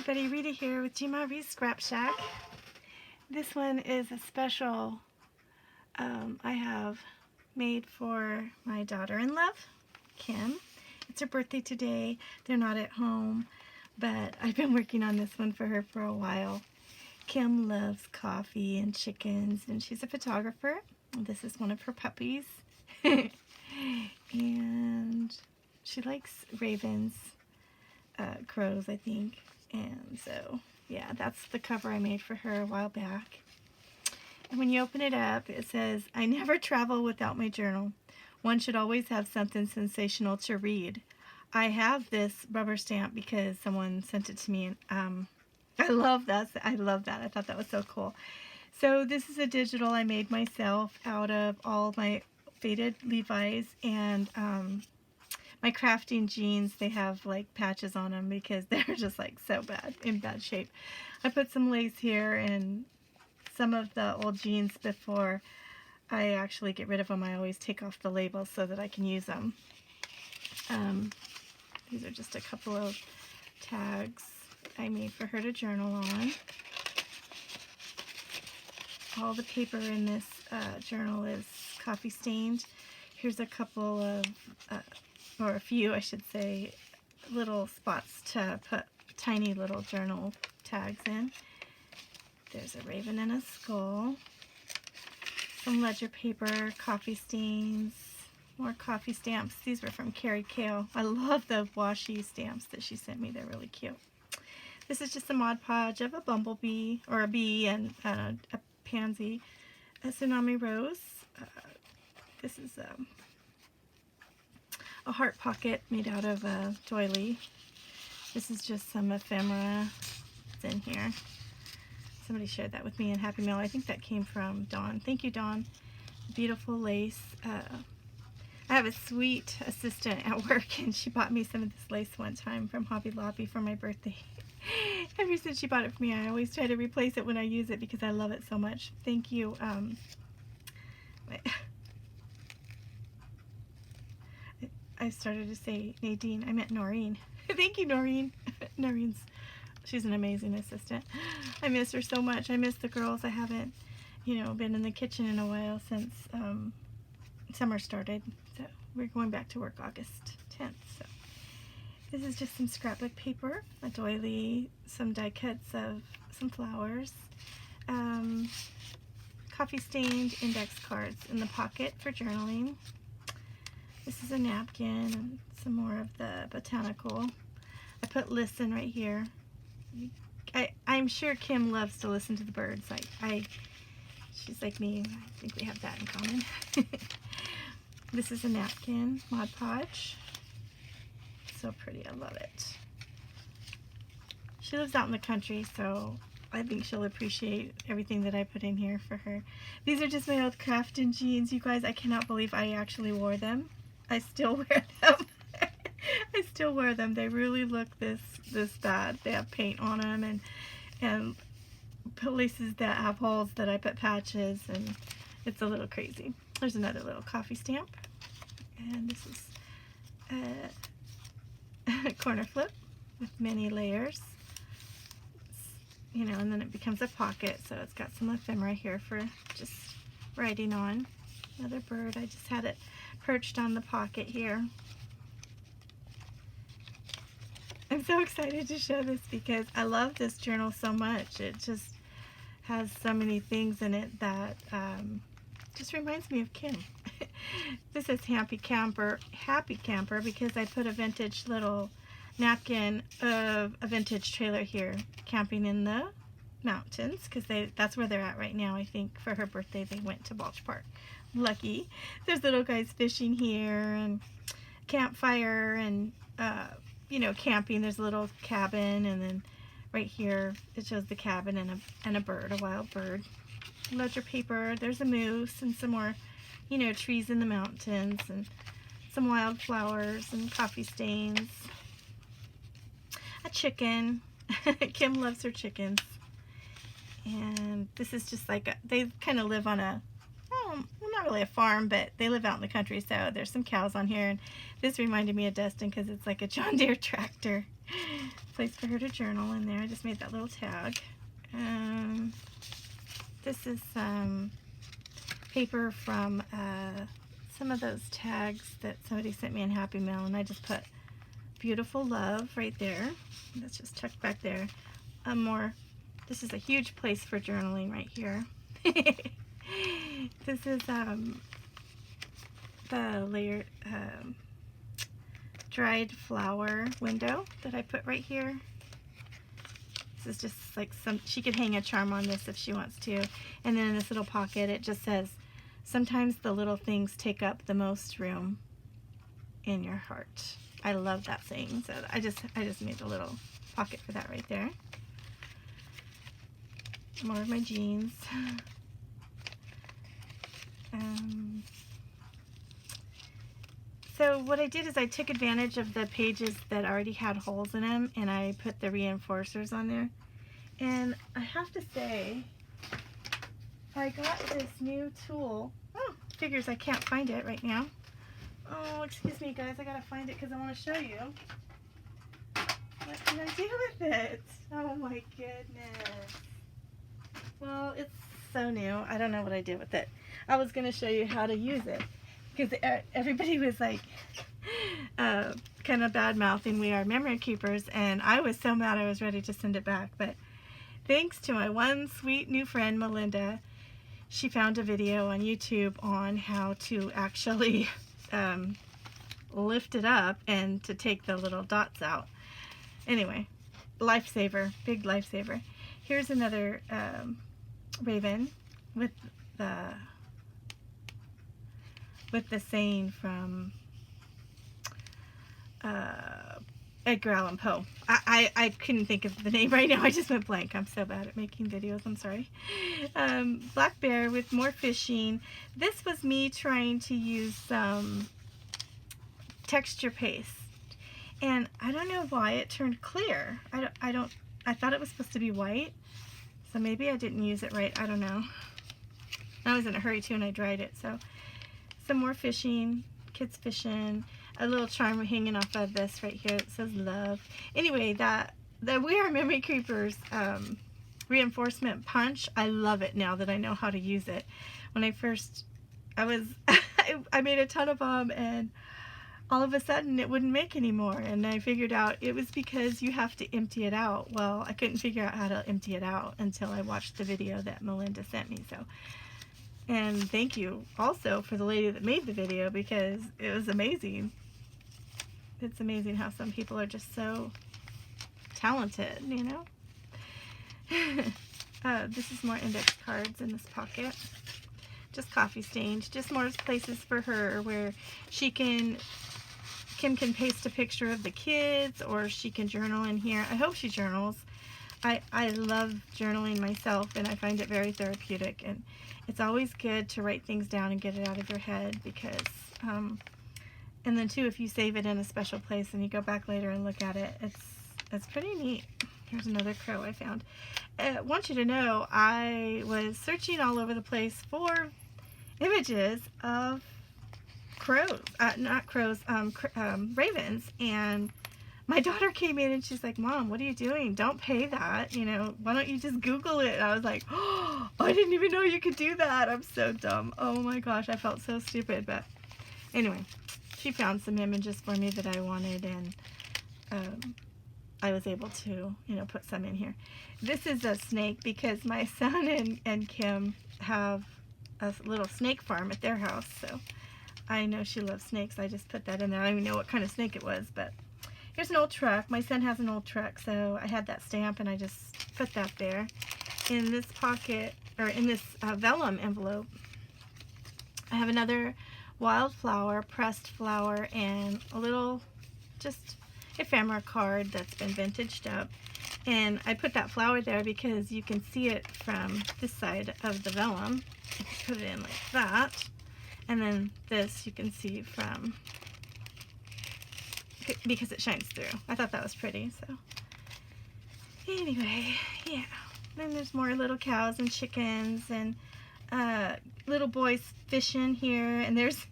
everybody, Rita here with GmaReezScrapShack. This one is a special I have made for my daughter-in-law, Kim. It's her birthday today. They're not at home, but I've been working on this one for her for a while. Kim loves coffee and chickens, and she's a photographer. This is one of her puppies. And she likes ravens, crows, I think. And so, yeah, that's the cover I made for her a while back. And when you open it up, it says, "I never travel without my journal. One should always have something sensational to read." I have this rubber stamp because someone sent it to me, and I love that. I love that. I thought that was so cool. So this is a digital I made myself out of all my faded Levi's and my crafting jeans. They have like patches on them because they're just like so bad, in bad shape. I put some lace here and some of the old jeans before I actually get rid of them. I always take off the labels so that I can use them. These are just a couple of tags I made for her to journal on. All the paper in this journal is coffee stained. Here's a couple of, or a few I should say, little spots to put tiny little journal tags in. There's a raven and a skull. Some ledger paper, coffee stains, more coffee stamps. These were from Carrie Kale. I love the washi stamps that she sent me. They're really cute. This is just a Mod Podge of a bumblebee, or a bee, and a pansy, a tsunami rose. This is a heart pocket made out of a doily. This is just some ephemera that's in here. Somebody shared that with me in Happy Mail. I think that came from Dawn. Thank you, Dawn. Beautiful lace. I have a sweet assistant at work, and she bought me some of this lace one time from Hobby Lobby for my birthday. Ever since she bought it for me, I always try to replace it when I use it because I love it so much. Thank you. I started to say Nadine. I meant Noreen. Thank you, Noreen. She's an amazing assistant. I miss her so much. I miss the girls. I haven't, been in the kitchen in a while since summer started. So we're going back to work August 10th. So this is just some scrapbook paper, a doily, some die cuts of some flowers, coffee stained index cards in the pocket for journaling. This is a napkin and some more of the botanical. I put listen right here. I'm sure Kim loves to listen to the birds. She's like me. I think we have that in common. This is a napkin, Mod Podge. So pretty, I love it. She lives out in the country, so I think she'll appreciate everything that I put in here for her. These are just my old crafting jeans, you guys. I cannot believe I actually wore them. I still wear them. I still wear them. They really look this bad. They have paint on them and places that have holes that I put patches, and it's a little crazy. There's another little coffee stamp, and this is a corner flip with many layers. And then it becomes a pocket, so it's got some ephemera here for just writing on. Another bird. I just had it perched on the pocket here. I'm so excited to show this because I love this journal so much. It just has so many things in it that just reminds me of Kim. This is Happy Camper because I put a vintage little napkin of a vintage trailer here, camping in the mountains, because that's where they're at right now. I think for her birthday they went to Balch Park. Lucky. There's little guys fishing here, and campfire, and camping. There's a little cabin, and then right here it shows the cabin and a bird, a wild bird. Ledger paper. There's a moose and some more, trees in the mountains, and some wildflowers and coffee stains. A chicken. Kim loves her chickens. And this is just like they kind of live on a, not really a farm, but they live out in the country, so there's some cows on here. And this reminded me of Dustin because it's like a John Deere tractor. place for her to journal in there. I just made that little tag. This is some paper from some of those tags that somebody sent me in Happy Mail, and I just put beautiful love right there. That's just tucked back there. This is a huge place for journaling right here. This is the layered dried flower window that I put right here. This is just like she could hang a charm on this if she wants to. And then in this little pocket it just says, sometimes the little things take up the most room in your heart. I love that saying, so I just made a little pocket for that right there. More of my jeans. So what I did is I took advantage of the pages that already had holes in them, and I put the reinforcers on there. And I have to say, I got this new tool. Oh, figures I can't find it right now. Oh, excuse me guys, I gotta find it because I want to show you. What can I do with it? Oh my goodness. Well, it's so new. I don't know what I did with it. I was going to show you how to use it because everybody was like kind of bad-mouthing We Are Memory Keepers, and I was so mad I was ready to send it back. But thanks to my one sweet new friend, Melinda, she found a video on YouTube on how to actually lift it up and to take the little dots out. Anyway, lifesaver, big lifesaver. Here's another raven with the saying from Edgar Allan Poe. I couldn't think of the name right now. I just went blank. I'm so bad at making videos. I'm sorry. Black bear with more fishing. This was me trying to use some texture paste, and I don't know why it turned clear. I thought it was supposed to be white, so maybe I didn't use it right. I don't know. I was in a hurry too, and I dried it. So some more fishing, kids fishing, a little charm hanging off of this right here that says love. Anyway, the We Are Memory Keepers reinforcement punch, I love it now that I know how to use it. When I first, I made a ton of them, and all of a sudden it wouldn't make any more, and I figured out it was because you have to empty it out. Well, I couldn't figure out how to empty it out until I watched the video that Melinda sent me. So, and thank you also for the lady that made the video, because it was amazing. It's amazing how some people are just so talented, you know. This is more index cards in this pocket. Just coffee stains, just more places for her where Kim can paste a picture of the kids, or she can journal in here. I hope she journals. I love journaling myself, and I find it very therapeutic, and it's always good to write things down and get it out of your head, because and then too, if you save it in a special place and you go back later and look at it, it's pretty neat. Here's another crow I found. I want you to know I was searching all over the place for images of crows, not crows, ravens, and my daughter came in and she's like, Mom, what are you doing? Don't pay that, you know, why don't you just Google it? And I was like, oh, I didn't even know you could do that. I'm so dumb. Oh my gosh, I felt so stupid. But anyway, she found some images for me that I wanted, and I was able to, you know, put some in here. This is a snake because my son and Kim have a little snake farm at their house, so I know she loves snakes. I just put that in there. I don't even know what kind of snake it was, but here's an old truck. My son has an old truck, so I had that stamp and I just put that there. In this pocket, or in this vellum envelope, I have another wildflower, pressed flower, and a little just ephemera card that's been vintaged up. And I put that flower there because you can see it from this side of the vellum. You can put it in like that. And then this you can see from, because it shines through. I thought that was pretty, so. Anyway, yeah. Then there's more little cows and chickens, and little boys fishing here, and there's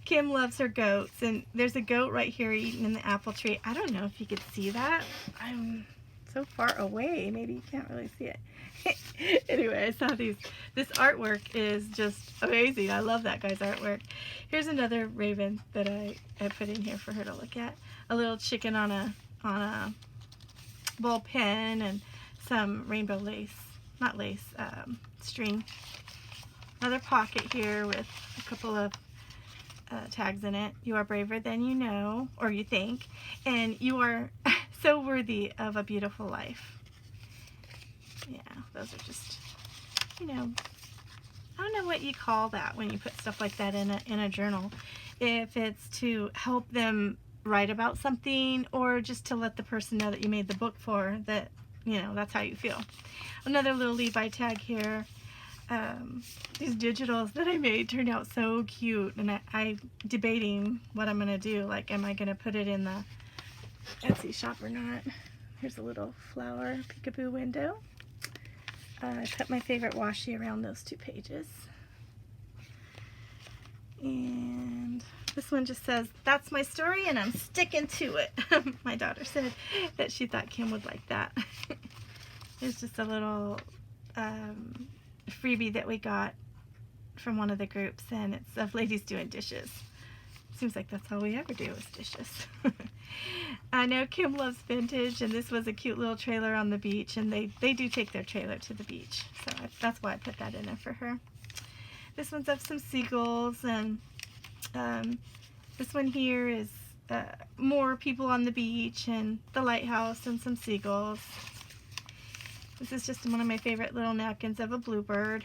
Kim loves her goats, and there's a goat right here eating in the apple tree. I don't know if you could see that. I'm so far away, maybe you can't really see it. Anyway, I saw these. This artwork is just amazing. I love that guy's artwork. Here's another raven that I put in here for her to look at. A little chicken on a ball pen, and some rainbow lace, not lace, string. Another pocket here with a couple of tags in it. You are braver than you know, or you think, and you are so worthy of a beautiful life. Yeah, those are just, you know, I don't know what you call that when you put stuff like that in a journal. If it's to help them write about something, or just to let the person know that you made the book for, that, you know, that's how you feel. Another little Levi tag here. These digitals that I made turned out so cute, and I'm debating what I'm going to do. Like, am I going to put it in the Etsy shop or not? Here's a little flower peekaboo window. I put my favorite washi around those 2 pages. And this one just says, "That's my story and I'm sticking to it." My daughter said that she thought Kim would like that. It's just a little freebie that we got from one of the groups, and it's of ladies doing dishes. Seems like that's all we ever do is dishes. I know Kim loves vintage, and this was a cute little trailer on the beach, and they do take their trailer to the beach, so that's why I put that in there for her. This one's of some seagulls, and this one here is more people on the beach and the lighthouse and some seagulls. This is just one of my favorite little napkins of a bluebird.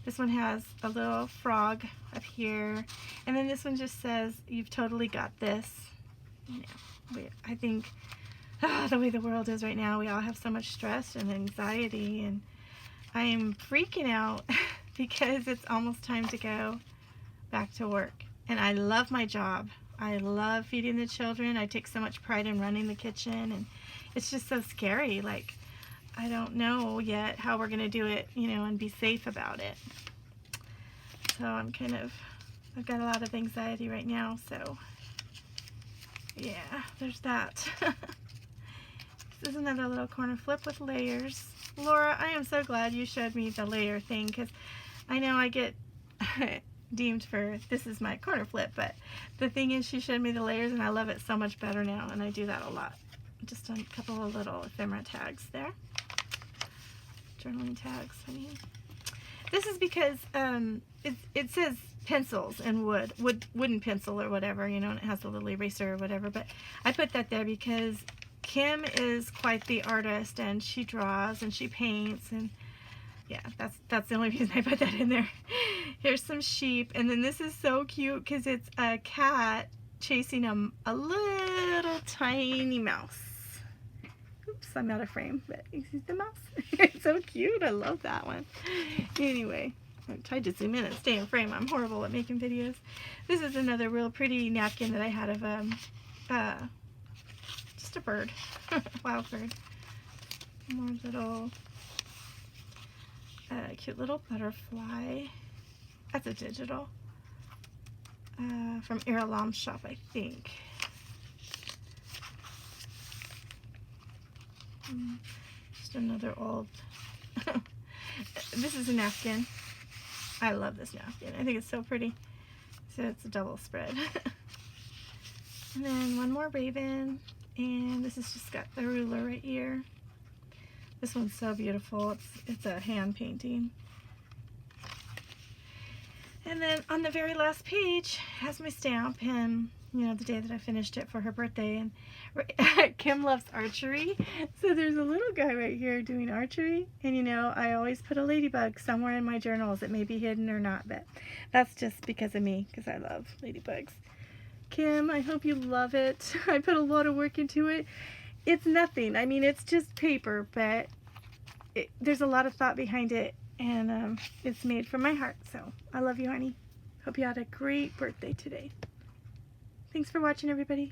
This one has a little frog up here, and then this one just says, "You've totally got this." You know, I think the way the world is right now, we all have so much stress and anxiety, and I am freaking out because it's almost time to go back to work. And I love my job. I love feeding the children. I take so much pride in running the kitchen, and it's just so scary. Like, I don't know yet how we're going to do it, you know, and be safe about it. So I've got a lot of anxiety right now, so yeah, there's that. This is another little corner flip with layers. Laura, I am so glad you showed me the layer thing, because I know I get deemed for this is my corner flip, but the thing is, she showed me the layers, and I love it so much better now, and I do that a lot. Just a couple of little ephemera tags there. Journaling tags, I mean. This is because it says pencils and wooden pencil or whatever, you know, and it has a little eraser or whatever, but I put that there because Kim is quite the artist, and she draws and she paints, and yeah, that's the only reason I put that in there. Here's some sheep, and then this is so cute because it's a cat chasing a little tiny mouse. Oops, I'm out of frame, but you see the mouse? It's so cute. I love that one. Anyway, I tried to zoom in and stay in frame. I'm horrible at making videos. This is another real pretty napkin that I had of just a bird, wild bird. More little, cute little butterfly. That's a digital from Iralam's shop, I think. Just another old. This is a napkin. I love this napkin. I think it's so pretty. So it's a double spread. And then one more raven, and this has just got the ruler right here. This one's so beautiful. It's a hand painting. And then on the very last page has my stamp, and you know, the day that I finished it for her birthday. And Kim loves archery, so there's a little guy right here doing archery, and you know, I always put a ladybug somewhere in my journals. It may be hidden or not, but that's just because of me, because I love ladybugs. Kim, I hope you love it. I put a lot of work into it. It's nothing, I mean, it's just paper, but there's a lot of thought behind it, and it's made from my heart. So I love you, honey. Hope you had a great birthday today. Thanks for watching, everybody.